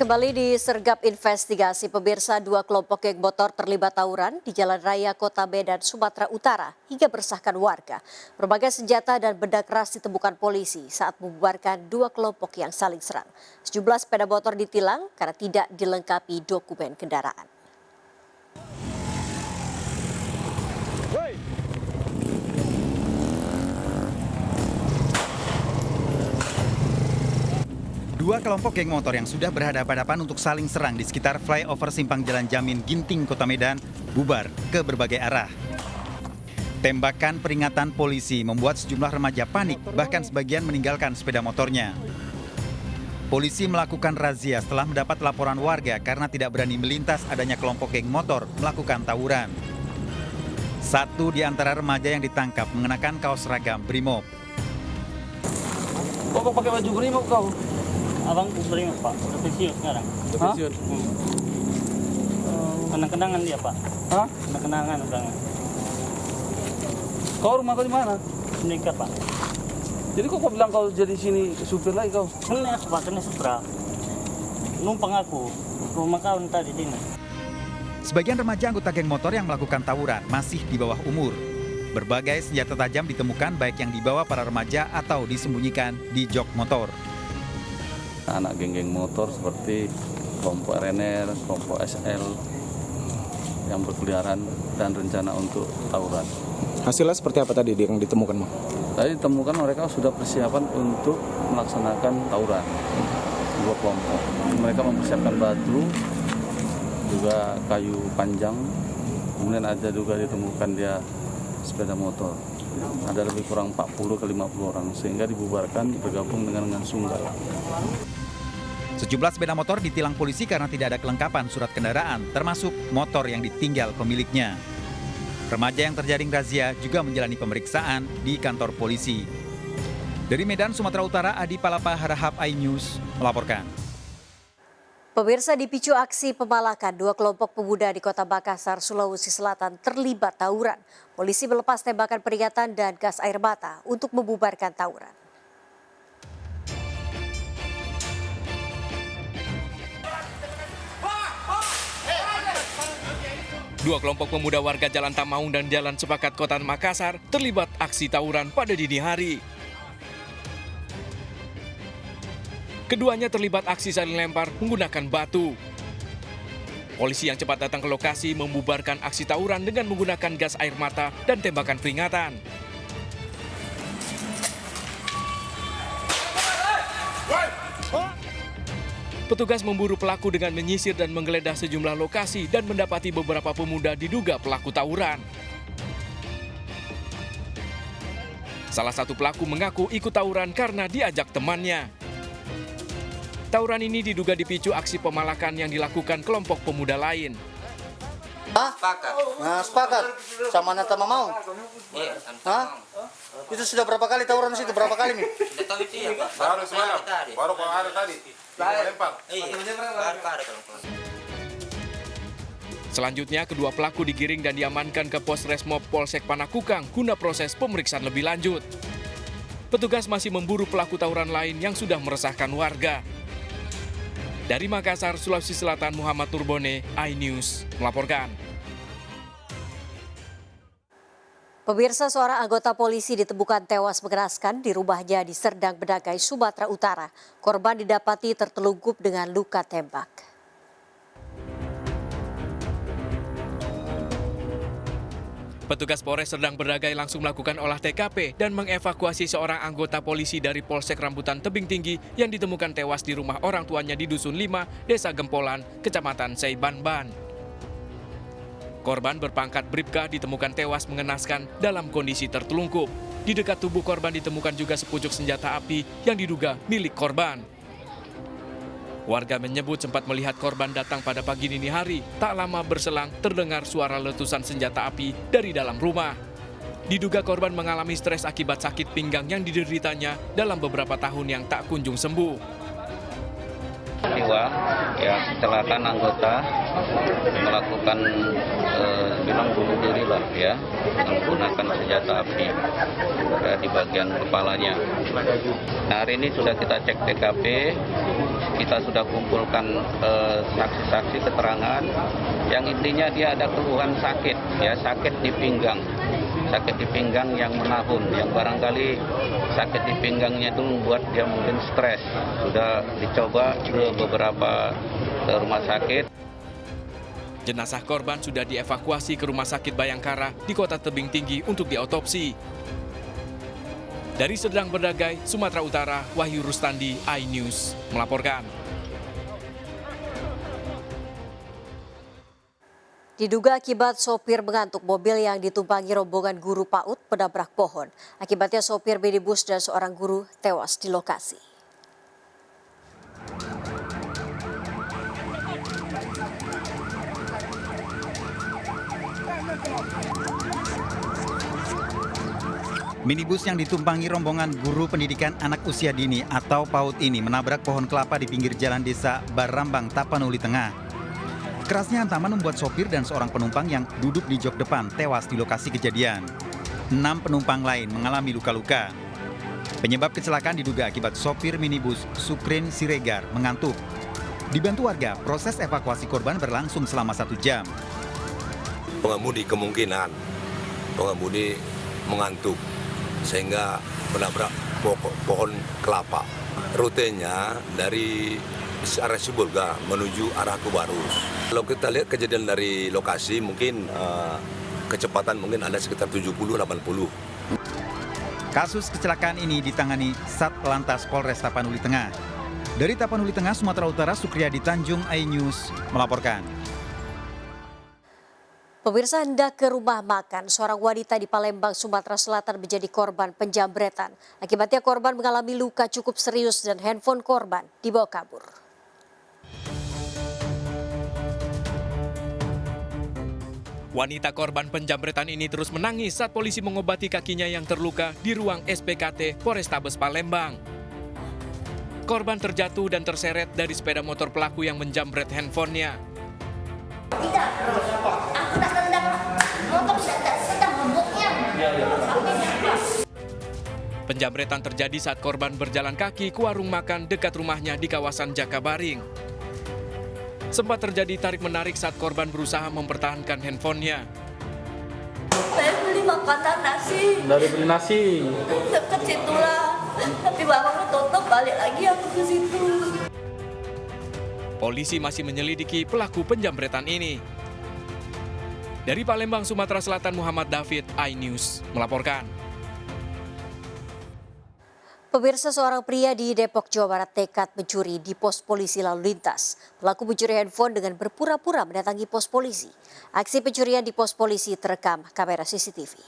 Kembali disergap investigasi, pemirsa, dua kelompok geng motor terlibat tawuran di Jalan Raya Kota Medan, Sumatera Utara hingga meresahkan warga. Berbagai senjata dan benda keras ditemukan polisi saat membubarkan dua kelompok yang saling serang. Sejumlah sepeda motor ditilang karena tidak dilengkapi dokumen kendaraan. Dua kelompok geng motor yang sudah berhadapan-hadapan untuk saling serang di sekitar flyover Simpang Jalan Jamin Ginting, Kota Medan, bubar ke berbagai arah. Tembakan peringatan polisi membuat sejumlah remaja panik, bahkan sebagian meninggalkan sepeda motornya. Polisi melakukan razia setelah mendapat laporan warga karena tidak berani melintas adanya kelompok geng motor melakukan tawuran. Satu di antara remaja yang ditangkap mengenakan kaos seragam Brimob. Kok pakai baju Brimob kau? Abang Brimob, Pak. Udah pensiun sekarang. Udah pensiun? Kenang-kenangan dia, Pak. Hah? Kenang-kenangan udah. Kau rumah kau di mana? Menikah, Pak. Jadi kok kau bilang kau jadi sini supir lagi kau? Kena, Pak. Kena Supra. Numpang aku. Rumah kau tadi sini. Sebagian remaja anggota geng motor yang melakukan tawuran masih di bawah umur. Berbagai senjata tajam ditemukan baik yang dibawa para remaja atau disembunyikan di jok motor. Anak geng-geng motor seperti kelompok RNR, kelompok SL yang berkeliaran dan rencana untuk tawuran. Hasilnya seperti apa tadi yang ditemukan, Bang? Tadi ditemukan mereka sudah persiapan untuk melaksanakan tawuran. Dua kelompok. Mereka mempersiapkan batu, juga kayu panjang, kemudian ada juga ditemukan dia sepeda motor. Ada lebih kurang 40 ke 50 orang sehingga dibubarkan bergabung dengan Sunggal. Sejumlah sepeda motor ditilang polisi karena tidak ada kelengkapan surat kendaraan, termasuk motor yang ditinggal pemiliknya. Remaja yang terjaring razia juga menjalani pemeriksaan di kantor polisi. Dari Medan, Sumatera Utara, Adi Palapa, Harahap iNews melaporkan. Pemirsa, dipicu aksi pemalakan, dua kelompok pemuda di Kota Makassar, Sulawesi Selatan terlibat tawuran. Polisi melepas tembakan peringatan dan gas air mata untuk membubarkan tawuran. Dua kelompok pemuda warga Jalan Tamaung dan Jalan Sepakat Kota Makassar terlibat aksi tawuran pada dini hari. Keduanya terlibat aksi saling lempar menggunakan batu. Polisi yang cepat datang ke lokasi membubarkan aksi tawuran dengan menggunakan gas air mata dan tembakan peringatan. Petugas memburu pelaku dengan menyisir dan menggeledah sejumlah lokasi dan mendapati beberapa pemuda diduga pelaku tawuran. Salah satu pelaku mengaku ikut tawuran karena diajak temannya. Tawuran ini diduga dipicu aksi pemalakan yang dilakukan kelompok pemuda lain. Sepakat. Nah, sepakat. Sama Nata mau? Iya, Hah? Itu sudah berapa kali tawuran situ? Berapa kali nih? Sudah tahu itu ya, Pak. Baru semalam. Baru hari tadi. Lempar. Selanjutnya, kedua pelaku digiring dan diamankan ke Pos Resmob Polsek Panakukang guna proses pemeriksaan lebih lanjut. Petugas masih memburu pelaku tawuran lain yang sudah meresahkan warga. Dari Makassar, Sulawesi Selatan, Muhammad Turbone, iNews melaporkan. Pemirsa, seorang anggota polisi ditemukan tewas mengenaskan di rumahnya di Serdang Bedagai, Sumatera Utara. Korban didapati tertelungkup dengan luka tembak. Petugas Polres Serdang Bedagai langsung melakukan olah TKP dan mengevakuasi seorang anggota polisi dari Polsek Rambutan Tebing Tinggi yang ditemukan tewas di rumah orang tuanya di Dusun 5, Desa Gempolan, Kecamatan Seibanban. Korban berpangkat Bribka ditemukan tewas mengenaskan dalam kondisi tertelungkup. Di dekat tubuh korban ditemukan juga sepucuk senjata api yang diduga milik korban. Warga menyebut sempat melihat korban datang pada pagi dini hari. Tak lama berselang terdengar suara letusan senjata api dari dalam rumah. Diduga korban mengalami stres akibat sakit pinggang yang dideritanya dalam beberapa tahun yang tak kunjung sembuh. Jiwa, ya kecelakaan anggota melakukan bilang bunuh diri lah ya, dengan menggunakan senjata api ya, di bagian kepalanya. Nah, hari ini sudah kita cek TKP, kita sudah kumpulkan saksi-saksi keterangan yang intinya dia ada keluhan sakit ya, sakit di pinggang yang menahun, yang barangkali sakit di pinggangnya itu membuat dia mungkin stres. Sudah dicoba ke beberapa rumah sakit. Jenazah korban sudah dievakuasi ke Rumah Sakit Bayangkara di Kota Tebing Tinggi untuk diotopsi. Dari Sedang Berdagai, Sumatera Utara, Wahyu Rustandi, iNews melaporkan. Diduga akibat sopir mengantuk, mobil yang ditumpangi rombongan guru PAUD menabrak pohon. Akibatnya sopir minibus dan seorang guru tewas di lokasi. Minibus yang ditumpangi rombongan guru pendidikan anak usia dini atau PAUD ini menabrak pohon kelapa di pinggir jalan desa Barambang, Tapanuli Tengah. Kerasnya hantaman membuat sopir dan seorang penumpang yang duduk di jok depan tewas di lokasi kejadian. 6 penumpang lain mengalami luka-luka. Penyebab kecelakaan diduga akibat sopir minibus Sukrin Siregar mengantuk. Dibantu warga, proses evakuasi korban berlangsung selama 1 jam. Pengemudi kemungkinan pengemudi mengantuk sehingga menabrak pohon kelapa. Rutenya dari arah Sibolga menuju arah Kubarus. Kalau kita lihat kejadian dari lokasi mungkin kecepatan mungkin ada sekitar 70-80. Kasus kecelakaan ini ditangani Satlantas Polres Tapanuli Tengah. Dari Tapanuli Tengah, Sumatera Utara, Sukriyadi Tanjung, iNews melaporkan. Pemirsa, hendak ke rumah makan, seorang wanita di Palembang, Sumatera Selatan menjadi korban penjambretan. Akibatnya korban mengalami luka cukup serius dan handphone korban dibawa kabur. Wanita korban penjambretan ini terus menangis saat polisi mengobati kakinya yang terluka di ruang SPKT Polrestabes Palembang. Korban terjatuh dan terseret dari sepeda motor pelaku yang menjambret handphonenya. Tidak, aku tak tendang motor sedang ngebuknya. Penjambretan terjadi saat korban berjalan kaki ke warung makan dekat rumahnya di kawasan Jakabaring. Sempat terjadi tarik-menarik saat korban berusaha mempertahankan handphonenya. Saya beli makanan nasi. Dari beli nasi. Dekat situlah. Tapi warungnya tutup, balik lagi aku ke situ. Polisi masih menyelidiki pelaku penjambretan ini. Dari Palembang, Sumatera Selatan, Muhammad David, iNews melaporkan. Pemirsa, seorang pria di Depok, Jawa Barat nekat mencuri di pos polisi lalu lintas. Pelaku mencuri handphone dengan berpura-pura mendatangi pos polisi. Aksi pencurian di pos polisi terekam kamera CCTV.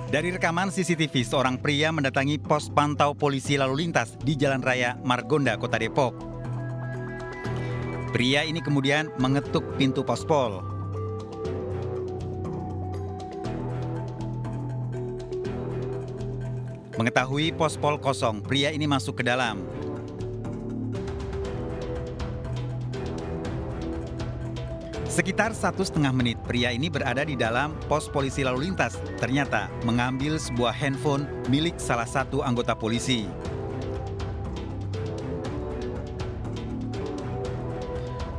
Dari rekaman CCTV, seorang pria mendatangi pos pantau polisi lalu lintas di Jalan Raya Margonda, Kota Depok. Pria ini kemudian mengetuk pintu pospol. Mengetahui pospol kosong, pria ini masuk ke dalam. Sekitar 1,5 menit, pria ini berada di dalam pos polisi lalu lintas. Ternyata mengambil sebuah handphone milik salah satu anggota polisi.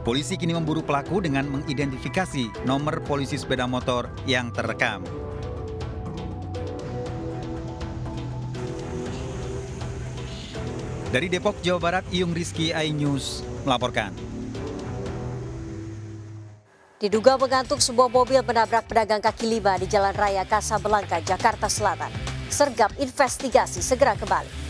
Polisi kini memburu pelaku dengan mengidentifikasi nomor polisi sepeda motor yang terekam. Dari Depok, Jawa Barat, Iyung Rizky, iNews melaporkan. Diduga mengantuk, sebuah mobil menabrak pedagang kaki lima di Jalan Raya Kasablangka, Jakarta Selatan. Sergap investigasi segera kembali.